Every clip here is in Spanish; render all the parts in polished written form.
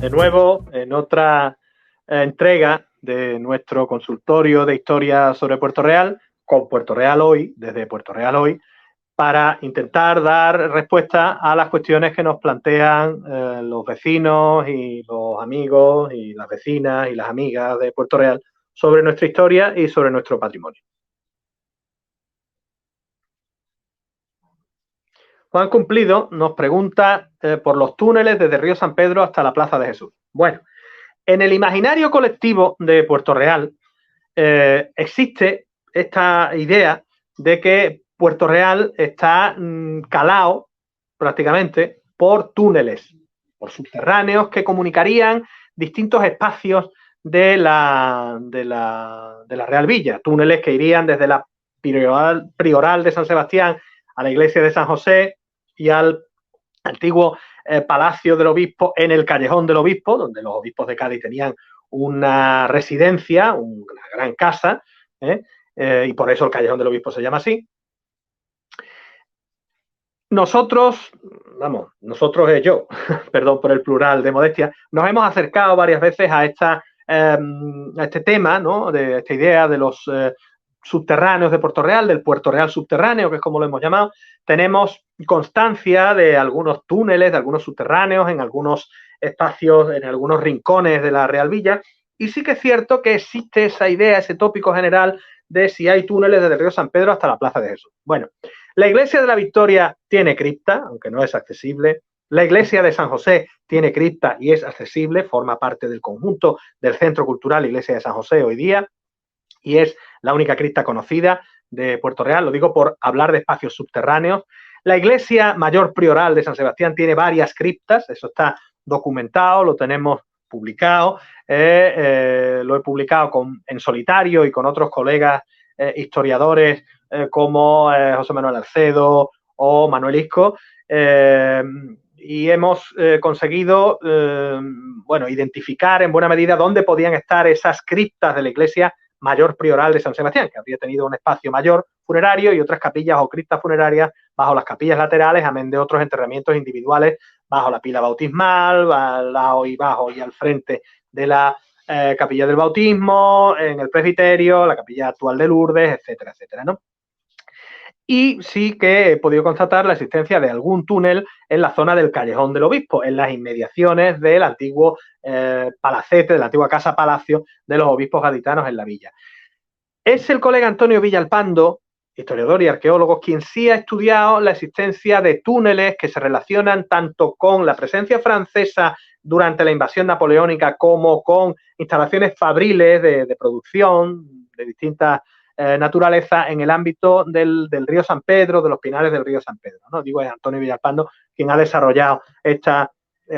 de nuevo en otra entrega de nuestro consultorio de historia sobre Puerto Real, con Puerto Real Hoy, desde Puerto Real Hoy, para intentar dar respuesta a las cuestiones que nos plantean los vecinos y los amigos y las vecinas y las amigas de Puerto Real sobre nuestra historia y sobre nuestro patrimonio. Juan Cumplido nos pregunta por los túneles desde Río San Pedro hasta la Plaza de Jesús. Bueno, en el imaginario colectivo de Puerto Real existe esta idea de que Puerto Real está calado prácticamente por túneles, por subterráneos que comunicarían distintos espacios de la Real Villa, túneles que irían desde la Prioral de San Sebastián a la iglesia de San José y al antiguo Palacio del Obispo en el Callejón del Obispo, donde los obispos de Cádiz tenían una residencia, una gran casa, y por eso el Callejón del Obispo se llama así. Nosotros yo, perdón por el plural de modestia, nos hemos acercado varias veces a este tema, ¿no? De esta idea de los subterráneos de Puerto Real, del Puerto Real subterráneo, que es como lo hemos llamado. Tenemos constancia de algunos túneles, de algunos subterráneos, en algunos espacios, en algunos rincones de la Real Villa, y sí que es cierto que existe esa idea, ese tópico general de si hay túneles desde el Río San Pedro hasta la Plaza de Jesús. Bueno, la iglesia de la Victoria tiene cripta, aunque no es accesible. La iglesia de San José tiene cripta y es accesible, forma parte del conjunto del Centro Cultural Iglesia de San José hoy día, y es la única cripta conocida de Puerto Real, lo digo por hablar de espacios subterráneos. La iglesia mayor prioral de San Sebastián tiene varias criptas, eso está documentado, lo tenemos publicado, lo he publicado en solitario y con otros colegas historiadores como José Manuel Alcedo o Manuel Isco, y hemos conseguido identificar en buena medida dónde podían estar esas criptas de la iglesia mayor prioral de San Sebastián, que habría tenido un espacio mayor funerario y otras capillas o criptas funerarias bajo las capillas laterales, amén de otros enterramientos individuales bajo la pila bautismal, al lado y bajo y al frente de la capilla del bautismo, en el presbiterio, la capilla actual de Lourdes, etcétera, etcétera, ¿no? Y sí que he podido constatar la existencia de algún túnel en la zona del Callejón del Obispo, en las inmediaciones del antiguo palacete, de la antigua casa palacio de los obispos gaditanos en la villa. Es el colega Antonio Villalpando, historiador y arqueólogo, quien sí ha estudiado la existencia de túneles que se relacionan tanto con la presencia francesa durante la invasión napoleónica como con instalaciones fabriles de producción de distintas naturaleza en el ámbito del río San Pedro, de los pinares del río San Pedro, ¿no? Digo, es Antonio Villalpando quien ha desarrollado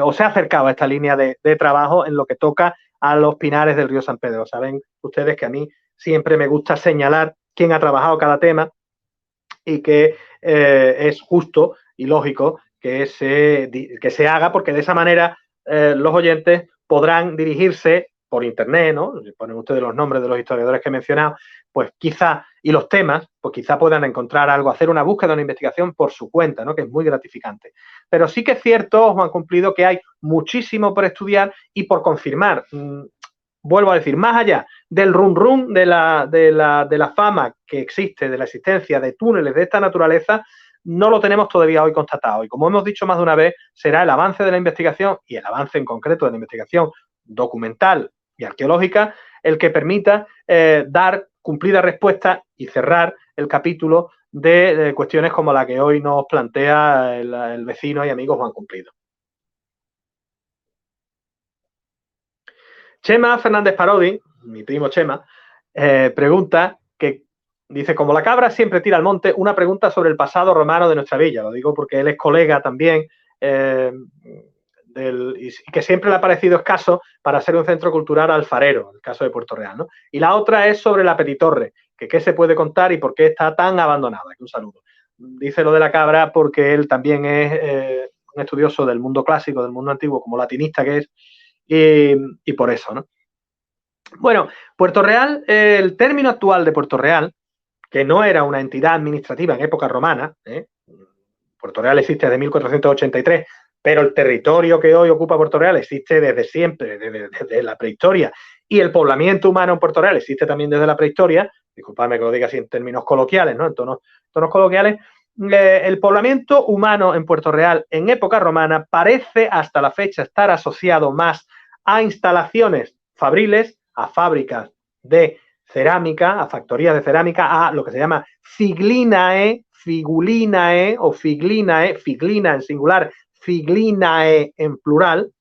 o se ha acercado a esta línea de trabajo en lo que toca a los pinares del río San Pedro. Saben ustedes que a mí siempre me gusta señalar quién ha trabajado cada tema y que es justo y lógico que se haga, porque de esa manera los oyentes podrán dirigirse por internet, ¿no? Si ponen ustedes los nombres de los historiadores que he mencionado, pues quizá, y los temas, pues quizá puedan encontrar algo, hacer una búsqueda, una investigación por su cuenta, ¿no? Que es muy gratificante. Pero sí que es cierto, Juan Cumplido, que hay muchísimo por estudiar y por confirmar. Vuelvo a decir, más allá del rum de la fama que existe, de la existencia de túneles de esta naturaleza, no lo tenemos todavía hoy constatado. Y como hemos dicho más de una vez, será el avance de la investigación y el avance en concreto de la investigación documental y arqueológica el que permita dar cumplida respuesta y cerrar el capítulo de cuestiones como la que hoy nos plantea el vecino y amigo Juan Cumplido. Chema Fernández Parodi, mi primo Chema, pregunta que dice, como la cabra siempre tira al monte, una pregunta sobre el pasado romano de nuestra villa. Lo digo porque él es colega también y que siempre le ha parecido escaso para ser un centro cultural alfarero, el caso de Puerto Real, ¿no? Y la otra es sobre la Petitorre, que qué se puede contar y por qué está tan abandonada. Un saludo. Dice lo de la cabra porque él también es un estudioso del mundo clásico, del mundo antiguo, como latinista que es, y por eso, ¿no? Bueno, Puerto Real, el término actual de Puerto Real, que no era una entidad administrativa en época romana, Puerto Real existe desde 1483, pero el territorio que hoy ocupa Puerto Real existe desde siempre, desde la prehistoria, y el poblamiento humano en Puerto Real existe también desde la prehistoria. Disculpadme que lo diga así en términos coloquiales, ¿no? En tonos coloquiales. El poblamiento humano en Puerto Real en época romana parece hasta la fecha estar asociado más a instalaciones fabriles, a fábricas de cerámica, a factorías de cerámica, a lo que se llama figlinae, figulinae o figlinae, figlina en singular, figlinae en plural,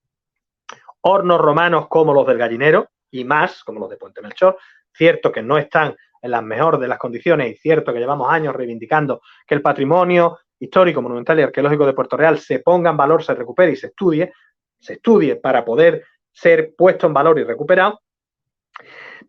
hornos romanos como los del Gallinero y más, como los de Puente Melchor. Cierto que no están en las mejores de las condiciones y cierto que llevamos años reivindicando que el patrimonio histórico, monumental y arqueológico de Puerto Real se ponga en valor, se recupere y se estudie para poder ser puesto en valor y recuperado.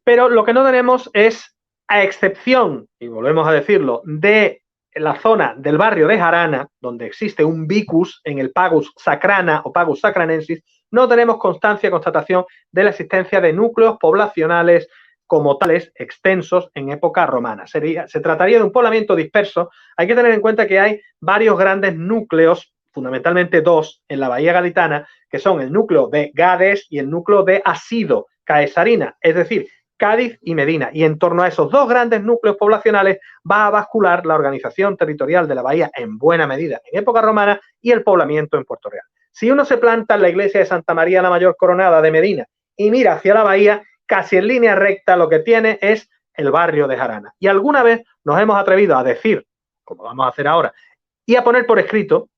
Pero lo que no tenemos es, a excepción, y volvemos a decirlo, de la zona del barrio de Jarana, donde existe un vicus en el Pagus Sacrana o Pagus Sacranensis, no tenemos constatación de la existencia de núcleos poblacionales como tales extensos en época romana. Se trataría de un poblamiento disperso. Hay que tener en cuenta que hay varios grandes núcleos, fundamentalmente dos, en la Bahía Gaditana, que son el núcleo de Gades y el núcleo de Asido, Caesarina, es decir, Cádiz y Medina. Y en torno a esos dos grandes núcleos poblacionales va a bascular la organización territorial de la bahía en buena medida en época romana y el poblamiento en Puerto Real. Si uno se planta en la iglesia de Santa María la Mayor Coronada de Medina y mira hacia la bahía, casi en línea recta lo que tiene es el barrio de Jarana. Y alguna vez nos hemos atrevido a decir, como vamos a hacer ahora, y a poner por escrito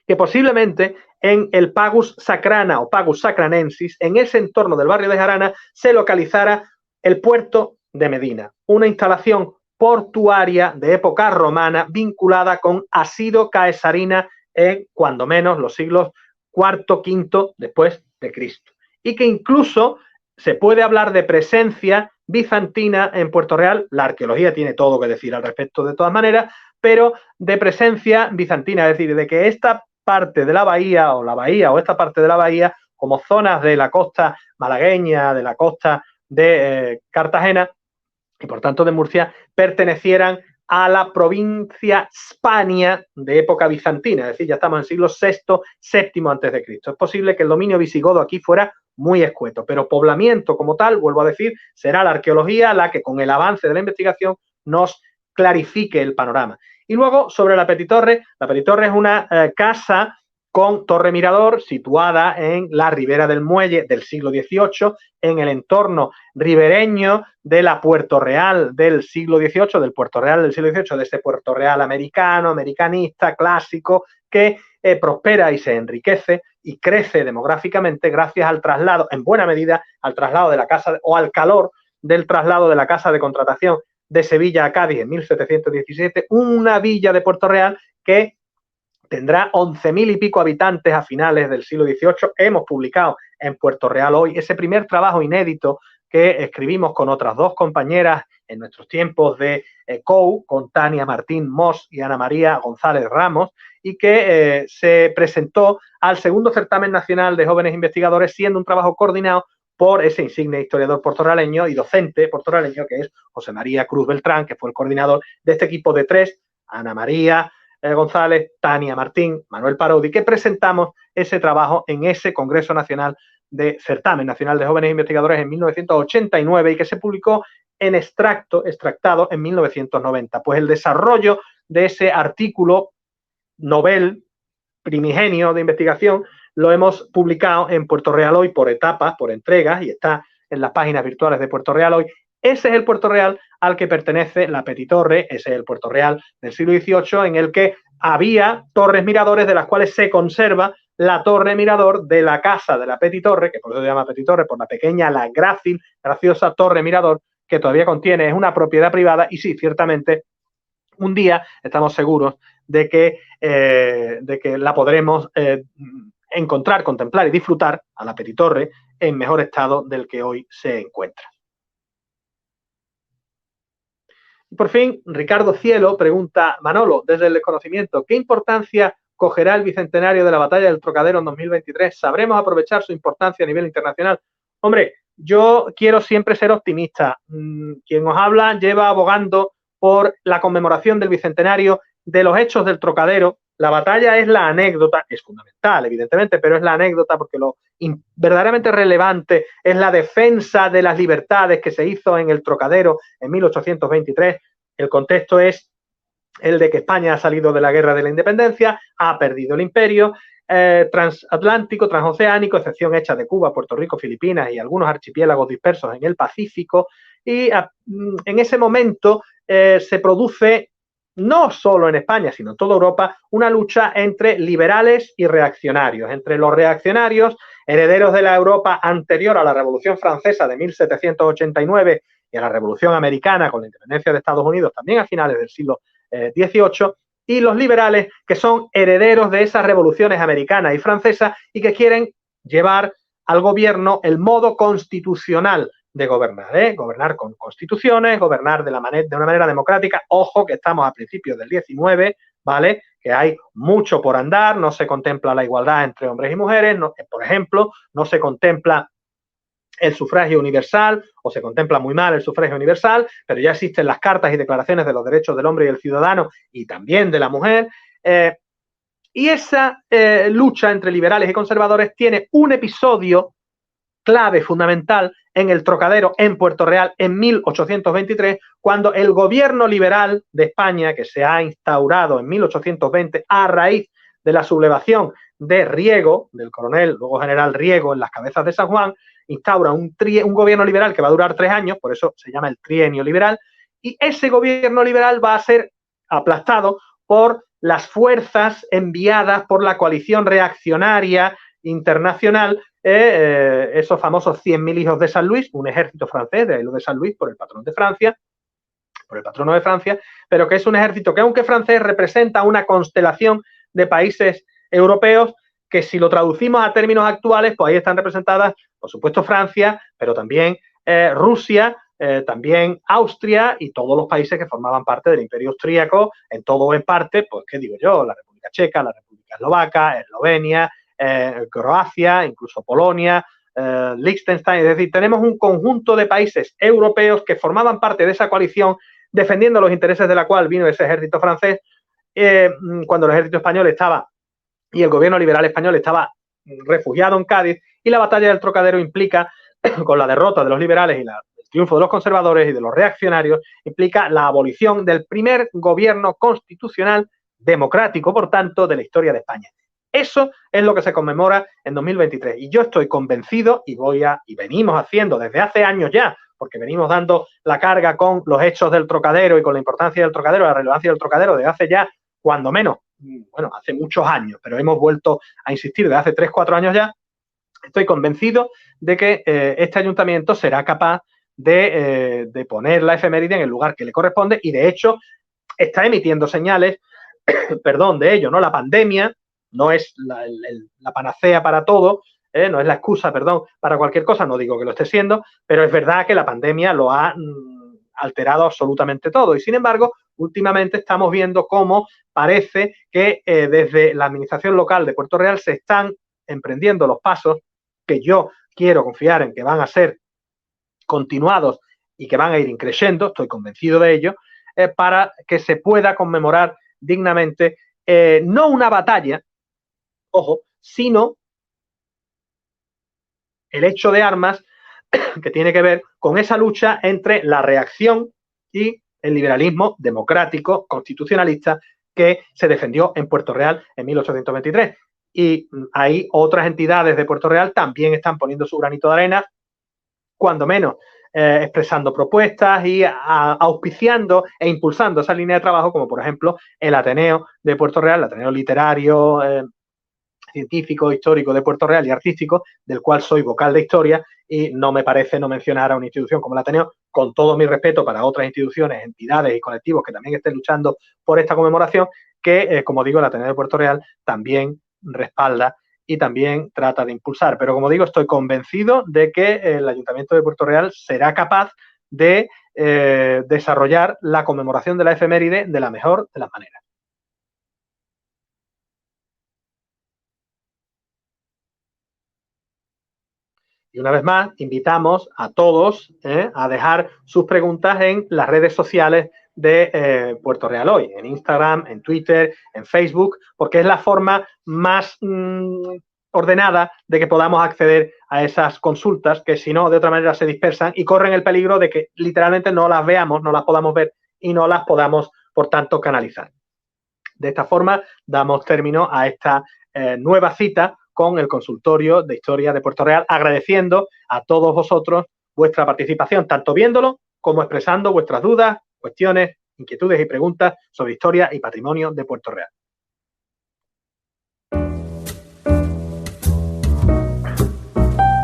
que posiblemente en el Pagus Sacrana o Pagus Sacranensis, en ese entorno del barrio de Jarana, se localizara el puerto de Medina, una instalación portuaria de época romana vinculada con Asido Caesarina en, cuando menos, los siglos IV, V después de Cristo. Y que incluso se puede hablar de presencia bizantina en Puerto Real. La arqueología tiene todo que decir al respecto de todas maneras, pero de presencia bizantina, es decir, de que esta parte de la bahía o esta parte de la bahía, como zonas de la costa malagueña, de la costa de Cartagena y por tanto de Murcia, pertenecieran a la provincia Hispania de época bizantina, es decir, ya estamos en siglo VI, VII antes de Cristo. Es posible que el dominio visigodo aquí fuera muy escueto, pero poblamiento como tal, vuelvo a decir, será la arqueología la que con el avance de la investigación nos clarifique el panorama. Y luego, sobre la Petitorre es una casa con torre mirador situada en la ribera del muelle del siglo XVIII, en el entorno ribereño de la Puerto Real del siglo XVIII, del Puerto Real del siglo XVIII, de ese Puerto Real americano, americanista, clásico, que prospera y se enriquece y crece demográficamente gracias al traslado, en buena medida, al traslado de la casa o al calor del traslado de la casa de contratación de Sevilla a Cádiz en 1717, una villa de Puerto Real que tendrá 11.000 y pico habitantes a finales del siglo XVIII. Hemos publicado en Puerto Real Hoy ese primer trabajo inédito que escribimos con otras dos compañeras en nuestros tiempos de COU, con Tania Martín Mos y Ana María González Ramos, y que se presentó al segundo certamen nacional de jóvenes investigadores, siendo un trabajo coordinado por ese insigne historiador portorrealeño y docente portorrealeño que es José María Cruz Beltrán, que fue el coordinador de este equipo de tres, Ana María González, Tania Martín, Manuel Parodi, que presentamos ese trabajo en ese Congreso Nacional de Certamen Nacional de Jóvenes Investigadores en 1989 y que se publicó en extractado en 1990. Pues el desarrollo de ese artículo novel primigenio de investigación lo hemos publicado en Puerto Real Hoy por etapas, por entregas, y está en las páginas virtuales de Puerto Real Hoy. Ese es el Puerto Real al que pertenece la Petitorre, ese es el Puerto Real del siglo XVIII, en el que había torres miradores de las cuales se conserva la torre mirador de la casa de la Petitorre, que por eso se llama Petitorre, por la pequeña, la grácil, graciosa torre mirador que todavía contiene, es una propiedad privada y sí, ciertamente, un día estamos seguros de que la podremos encontrar, contemplar y disfrutar a la Petitorre en mejor estado del que hoy se encuentra. Y por fin, Ricardo Cielo pregunta, Manolo, desde el desconocimiento, ¿qué importancia cogerá el bicentenario de la batalla del Trocadero en 2023? ¿Sabremos aprovechar su importancia a nivel internacional? Hombre, yo quiero siempre ser optimista. Quien os habla lleva abogando por la conmemoración del bicentenario de los hechos del Trocadero, la batalla es la anécdota, es fundamental, evidentemente, pero es la anécdota porque lo verdaderamente relevante es la defensa de las libertades que se hizo en el Trocadero en 1823. El contexto es el de que España ha salido de la guerra de la independencia, ha perdido el imperio transatlántico, transoceánico, excepción hecha de Cuba, Puerto Rico, Filipinas y algunos archipiélagos dispersos en el Pacífico. Y en ese momento se produce, no solo en España, sino en toda Europa, una lucha entre liberales y reaccionarios, entre los reaccionarios, herederos de la Europa anterior a la Revolución Francesa de 1789 y a la Revolución Americana con la independencia de Estados Unidos también a finales del siglo XVIII, y los liberales, que son herederos de esas revoluciones americanas y francesas y que quieren llevar al gobierno el modo constitucional de gobernar, gobernar con constituciones, gobernar de una manera democrática. Ojo que estamos a principios del 19, ¿vale? Que hay mucho por andar, no se contempla la igualdad entre hombres y mujeres, no, por ejemplo, no se contempla el sufragio universal, o se contempla muy mal el sufragio universal, pero ya existen las cartas y declaraciones de los derechos del hombre y el ciudadano y también de la mujer. Y esa lucha entre liberales y conservadores tiene un episodio clave, fundamental, en el Trocadero, en Puerto Real, en 1823, cuando el gobierno liberal de España, que se ha instaurado en 1820 a raíz de la sublevación de Riego, del coronel, luego general Riego, en las Cabezas de San Juan, instaura un gobierno liberal que va a durar 3 años, por eso se llama el trienio liberal, y ese gobierno liberal va a ser aplastado por las fuerzas enviadas por la coalición reaccionaria internacional, esos famosos 100.000 hijos de San Luis, un ejército francés, de ahí lo de San Luis, por el patrón de Francia, por el patrono de Francia, pero que es un ejército que, aunque francés, representa una constelación de países europeos que, si lo traducimos a términos actuales, pues ahí están representadas, por supuesto, Francia, pero también Rusia, también Austria y todos los países que formaban parte del Imperio Austríaco, en todo o en parte, pues, ¿qué digo yo? La República Checa, la República Eslovaca, Eslovenia, Croacia, incluso Polonia, Liechtenstein. Es decir, tenemos un conjunto de países europeos que formaban parte de esa coalición, defendiendo los intereses de la cual vino ese ejército francés, cuando el ejército español estaba, y el gobierno liberal español estaba refugiado en Cádiz, y la batalla del Trocadero implica, con la derrota de los liberales y el triunfo de los conservadores y de los reaccionarios, implica la abolición del primer gobierno constitucional democrático, por tanto, de la historia de España. Eso es lo que se conmemora en 2023. Y yo estoy convencido, y venimos haciendo desde hace años ya, porque venimos dando la carga con los hechos del Trocadero y con la importancia del Trocadero, la relevancia del Trocadero desde hace ya, cuando menos, bueno, hace muchos años, pero hemos vuelto a insistir desde hace 3, 4 años ya. Estoy convencido de que este ayuntamiento será capaz de poner la efeméride en el lugar que le corresponde, y de hecho está emitiendo señales, perdón, de ello, ¿no? La pandemia no es la panacea para todo, no es la excusa, perdón, para cualquier cosa, no digo que lo esté siendo, pero es verdad que la pandemia lo ha alterado absolutamente todo. Y sin embargo, últimamente estamos viendo cómo parece que desde la administración local de Puerto Real se están emprendiendo los pasos que yo quiero confiar en que van a ser continuados y que van a ir increciendo, estoy convencido de ello, para que se pueda conmemorar dignamente no una batalla, ojo, sino el hecho de armas que tiene que ver con esa lucha entre la reacción y el liberalismo democrático constitucionalista que se defendió en Puerto Real en 1823. Y ahí otras entidades de Puerto Real también están poniendo su granito de arena, cuando menos expresando propuestas y auspiciando e impulsando esa línea de trabajo, como por ejemplo el Ateneo de Puerto Real, el Ateneo Literario, científico, histórico de Puerto Real y artístico, del cual soy vocal de historia, y no me parece no mencionar a una institución como el Ateneo, con todo mi respeto para otras instituciones, entidades y colectivos que también estén luchando por esta conmemoración, que, como digo, el Ateneo de Puerto Real también respalda y también trata de impulsar. Pero, como digo, estoy convencido de que el Ayuntamiento de Puerto Real será capaz de desarrollar la conmemoración de la efeméride de la mejor de las maneras. Y una vez más, invitamos a todos a dejar sus preguntas en las redes sociales de Puerto Real Hoy, en Instagram, en Twitter, en Facebook, porque es la forma más ordenada de que podamos acceder a esas consultas que si no, de otra manera se dispersan y corren el peligro de que literalmente no las veamos, no las podamos ver y no las podamos, por tanto, canalizar. De esta forma, damos término a esta nueva cita con el consultorio de Historia de Puerto Real, agradeciendo a todos vosotros vuestra participación, tanto viéndolo como expresando vuestras dudas, cuestiones, inquietudes y preguntas sobre historia y patrimonio de Puerto Real.